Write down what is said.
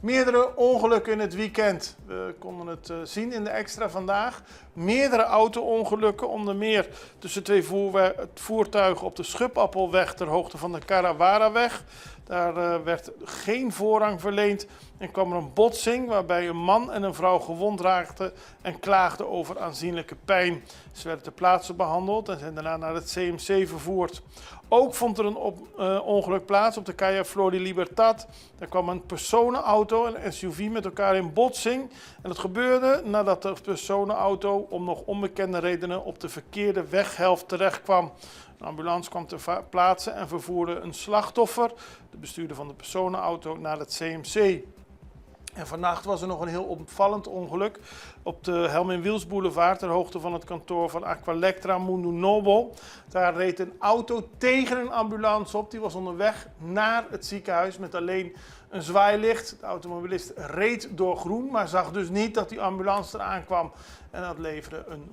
Meerdere ongelukken in het weekend. We konden het zien in de extra vandaag. Meerdere auto-ongelukken, onder meer tussen twee voertuigen op de Schubappelweg ter hoogte van de Karawaraweg. Daar werd geen voorrang verleend en kwam er een botsing waarbij een man en een vrouw gewond raakten en klaagden over aanzienlijke pijn. Ze werden ter plaatse behandeld en zijn daarna naar het CMC vervoerd. Ook vond er een ongeluk plaats op de Calle Flor de Libertad. Daar kwam een personenauto en een SUV met elkaar in botsing. En dat gebeurde nadat de personenauto om nog onbekende redenen op de verkeerde weghelft terecht kwam. Een ambulance kwam ter plaatse en vervoerde een slachtoffer, de bestuurder van de personenauto, naar het CMC. En vannacht was er nog een heel opvallend ongeluk op de Helmin Wiels Boulevard ter hoogte van het kantoor van Aqualectra Mundo Novo. Daar reed een auto tegen een ambulance op. Die was onderweg naar het ziekenhuis met alleen een zwaailicht. De automobilist reed door groen, maar zag dus niet dat die ambulance eraan kwam. En dat leverde een